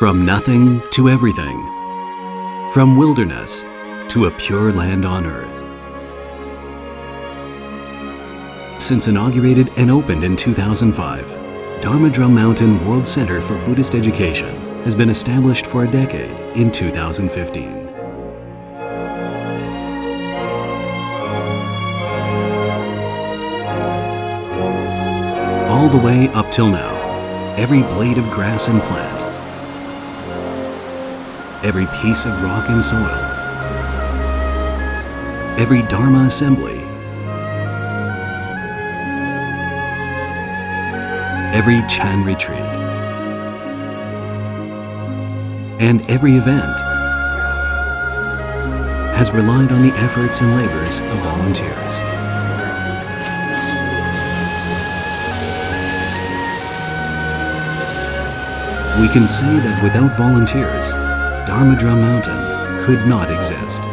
From nothing to everything. From wilderness to a pure land on earth. Since inaugurated and opened in 2005, Dharma Drum Mountain World Center for Buddhist Education has been established for a decade in 2015. All the way up till now, every blade of grass and plant, every piece of rock and soil, every Dharma assembly, every Chan retreat, and every event has relied on the efforts and labors of volunteers. We can say that without volunteers, Dharma Drum Mountain could not exist.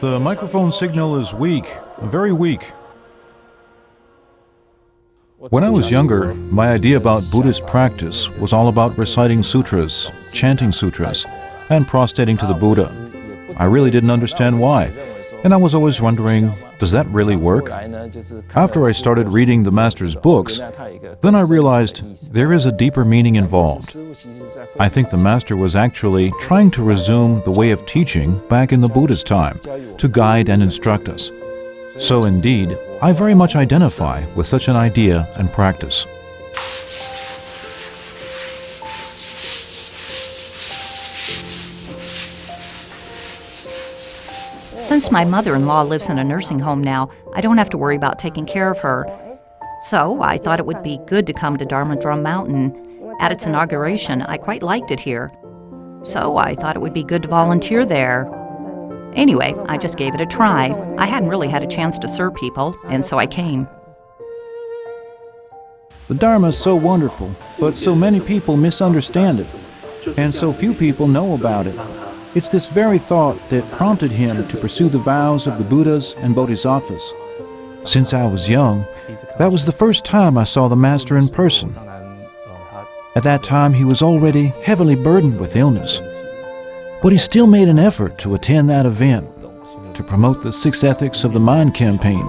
The microphone signal is weak, very weak. When I was younger, my idea about Buddhist practice was all about reciting sutras, chanting sutras, and prostrating to the Buddha. I really didn't understand why, and I was always wondering, does that really work? After I started reading the Master's books, then I realized there is a deeper meaning involved. I think the Master was actually trying to resume the way of teaching back in the Buddha's time, to guide and instruct us. So indeed, I very much identify with such an idea and practice. Since my mother-in-law lives in a nursing home now, I don't have to worry about taking care of her. So I thought it would be good to come to Dharma Drum Mountain. At its inauguration, I quite liked it here. So I thought it would be good to volunteer there. Anyway, I just gave it a try. I hadn't really had a chance to serve people, and so I came. The Dharma is so wonderful, but so many people misunderstand it, and so few people know about it. It's this very thought that prompted him to pursue the vows of the Buddhas and Bodhisattvas. Since I was young, that was the first time I saw the Master in person. At that time, he was already heavily burdened with illness, but he still made an effort to attend that event, to promote the 6 Ethics of the Mind campaign.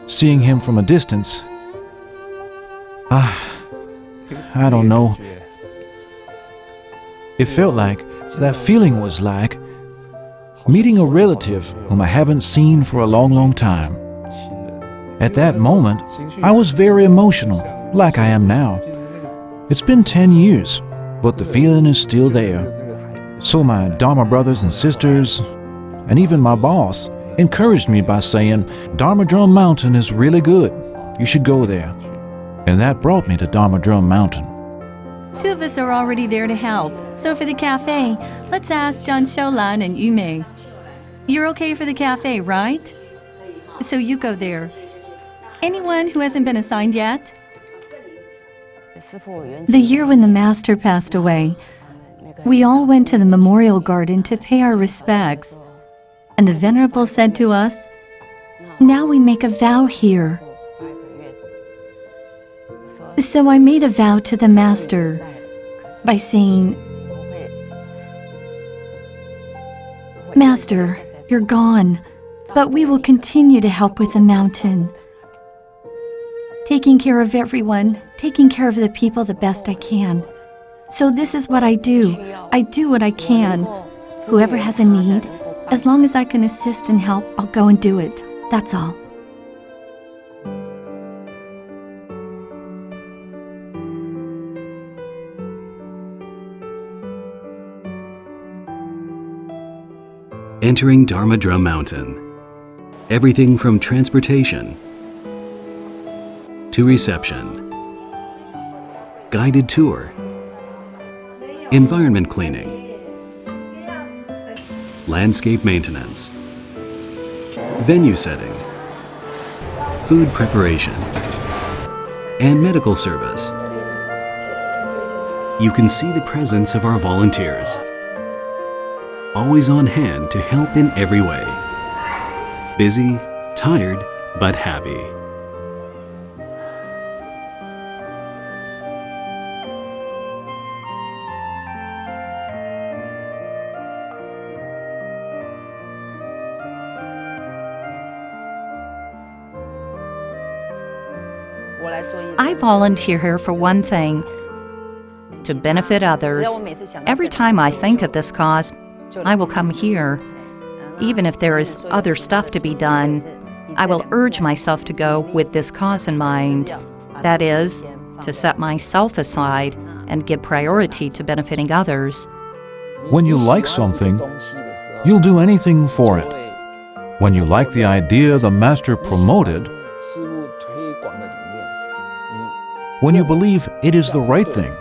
Seeing him from a distance, I don't know. It felt like that feeling was like meeting a relative whom I haven't seen for a long, long time. At that moment, I was very emotional, like I am now. It's been 10 years, but the feeling is still there. So my Dharma brothers and sisters, and even my boss, encouraged me by saying, Dharma Drum Mountain is really good. You should go there. And that brought me to Dharma Drum Mountain. 2 of us are already there to help. So for the cafe, let's ask John Shoulan and Yume. You're okay for the cafe, right? So you go there. Anyone who hasn't been assigned yet? The year when the Master passed away, we all went to the memorial garden to pay our respects. And the Venerable said to us, now we make a vow here. So I made a vow to the Master by saying, Master, you're gone, but we will continue to help with the mountain. Taking care of everyone, taking care of the people the best I can. So this is what I do. I do what I can. Whoever has a need, as long as I can assist and help, I'll go and do it. That's all. Entering Dharma Drum Mountain. Everything from transportation to reception, guided tour, environment cleaning, landscape maintenance, venue setting, food preparation, and medical service. You can see the presence of our volunteers, always on hand to help in every way. Busy, tired, but happy. I volunteer here for one thing, to benefit others. Every time I think of this cause, I will come here. Even if there is other stuff to be done, I will urge myself to go with this cause in mind. That is, to set myself aside and give priority to benefiting others. When you like something, you'll do anything for it. When you like the idea the Master promoted, when you believe it is the right thing,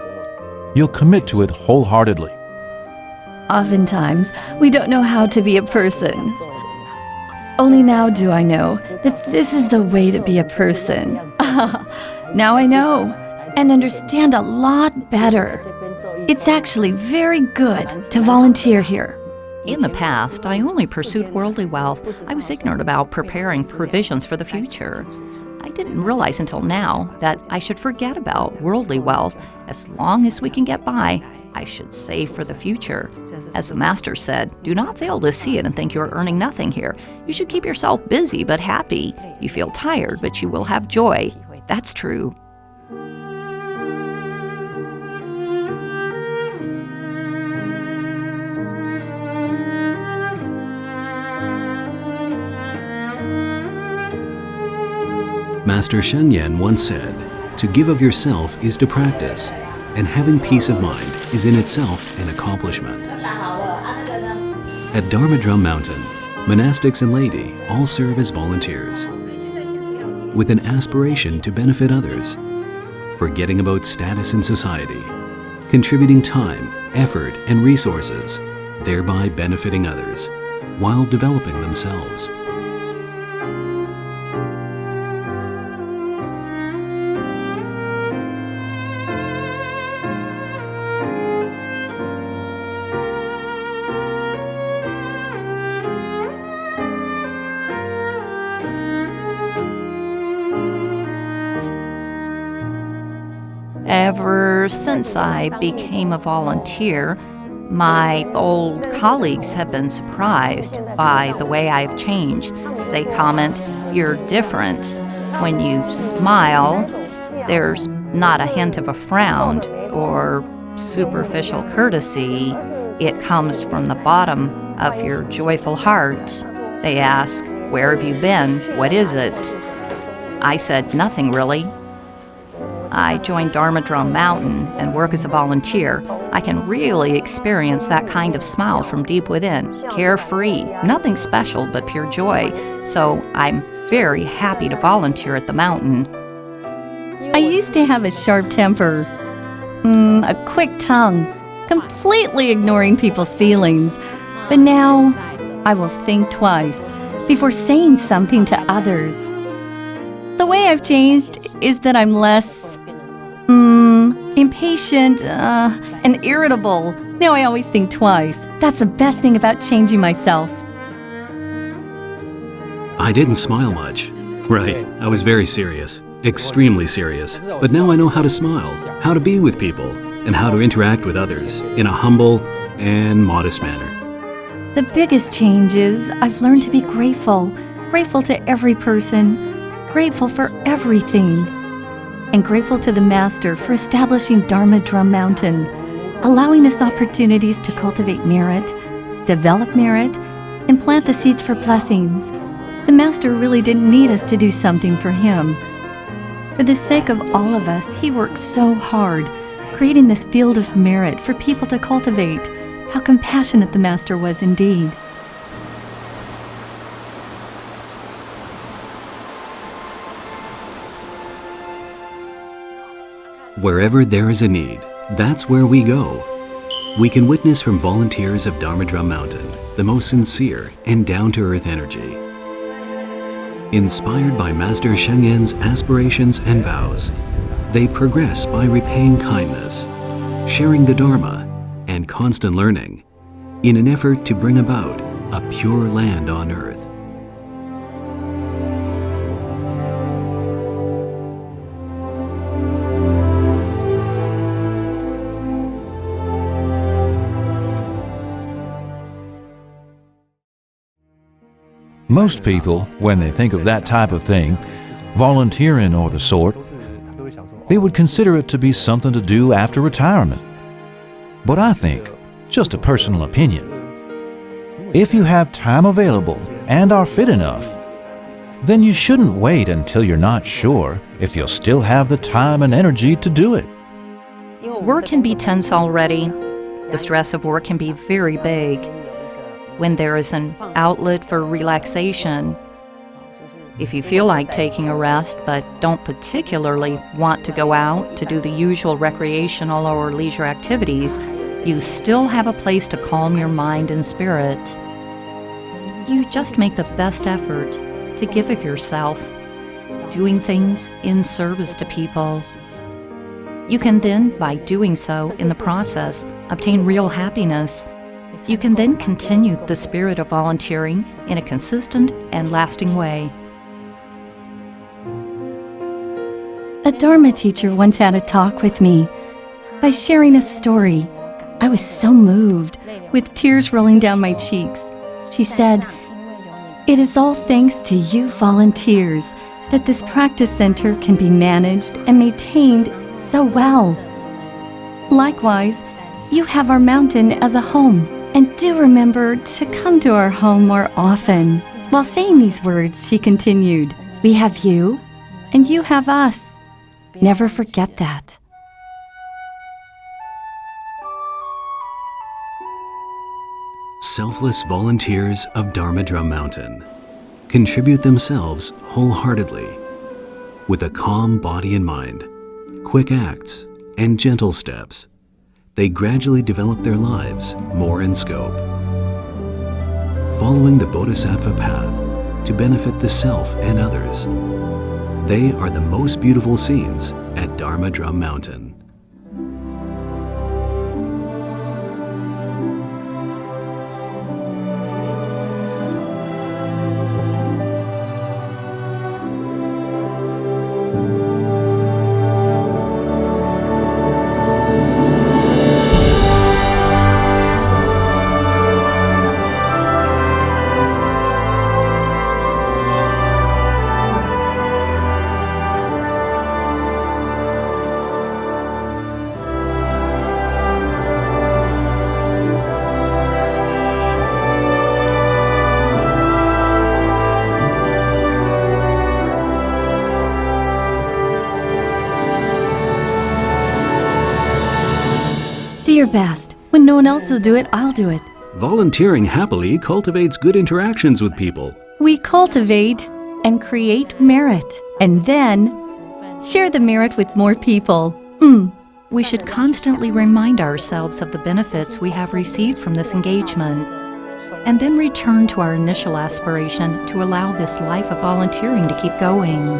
you'll commit to it wholeheartedly. Oftentimes, we don't know how to be a person. Only now do I know that this is the way to be a person. Now I know and understand a lot better. It's actually very good to volunteer here. In the past, I only pursued worldly wealth. I was ignorant about preparing provisions for the future. I didn't realize until now that I should forget about worldly wealth. As long as we can get by, I should save for the future. As the Master said, do not fail to see it and think you're earning nothing here. You should keep yourself busy but happy. You feel tired, but you will have joy. That's true. Master Sheng Yen once said, "To give of yourself is to practice, and having peace of mind is in itself an accomplishment." At Dharma Drum Mountain, monastics and laity all serve as volunteers, with an aspiration to benefit others, forgetting about status in society, contributing time, effort, and resources, thereby benefiting others, while developing themselves. Ever since I became a volunteer, my old colleagues have been surprised by the way I've changed. They comment, "You're different. When you smile, there's not a hint of a frown or superficial courtesy. It comes from the bottom of your joyful heart." They ask, "Where have you been? What is it?" I said, "Nothing really. I joined Dharma Drum Mountain and work as a volunteer. I can really experience that kind of smile from deep within, carefree, nothing special but pure joy. So I'm very happy to volunteer at the mountain." I used to have a sharp temper, a quick tongue, completely ignoring people's feelings. But now, I will think twice before saying something to others. The way I've changed is that I'm less impatient and irritable. Now I always think twice. That's the best thing about changing myself. I didn't smile much. Right, I was very serious, extremely serious. But now I know how to smile, how to be with people, and how to interact with others in a humble and modest manner. The biggest change is I've learned to be grateful. Grateful to every person. Grateful for everything. And grateful to the Master for establishing Dharma Drum Mountain, allowing us opportunities to cultivate merit, develop merit, and plant the seeds for blessings. The Master really didn't need us to do something for him. For the sake of all of us, he worked so hard, creating this field of merit for people to cultivate. How compassionate the Master was indeed. Wherever there is a need, that's where we go. We can witness from volunteers of Dharma Drum Mountain the most sincere and down-to-earth energy. Inspired by Master Shengyen's aspirations and vows, they progress by repaying kindness, sharing the Dharma, and constant learning in an effort to bring about a pure land on earth. Most people, when they think of that type of thing, volunteering or the sort, they would consider it to be something to do after retirement. But I think, just a personal opinion, if you have time available and are fit enough, then you shouldn't wait until you're not sure if you'll still have the time and energy to do it. Work can be tense already. The stress of work can be very big. When there is an outlet for relaxation, if you feel like taking a rest but don't particularly want to go out to do the usual recreational or leisure activities, you still have a place to calm your mind and spirit. You just make the best effort to give of yourself, doing things in service to people. You can then, by doing so in the process, obtain real happiness. You can then continue the spirit of volunteering in a consistent and lasting way. A Dharma teacher once had a talk with me. By sharing a story, I was so moved, with tears rolling down my cheeks. She said, "It is all thanks to you volunteers that this practice center can be managed and maintained so well. Likewise, you have our mountain as a home. And do remember to come to our home more often." While saying these words, she continued, "We have you, and you have us. Never forget that." Selfless volunteers of Dharma Drum Mountain contribute themselves wholeheartedly with a calm body and mind, quick acts, and gentle steps. They gradually develop their lives more in scope, following the Bodhisattva path to benefit the self and others. They are the most beautiful scenes at Dharma Drum Mountain. Do your best. When no one else will do it, I'll do it. Volunteering happily cultivates good interactions with people. We cultivate and create merit, and then share the merit with more people. We should constantly remind ourselves of the benefits we have received from this engagement, and then return to our initial aspiration to allow this life of volunteering to keep going.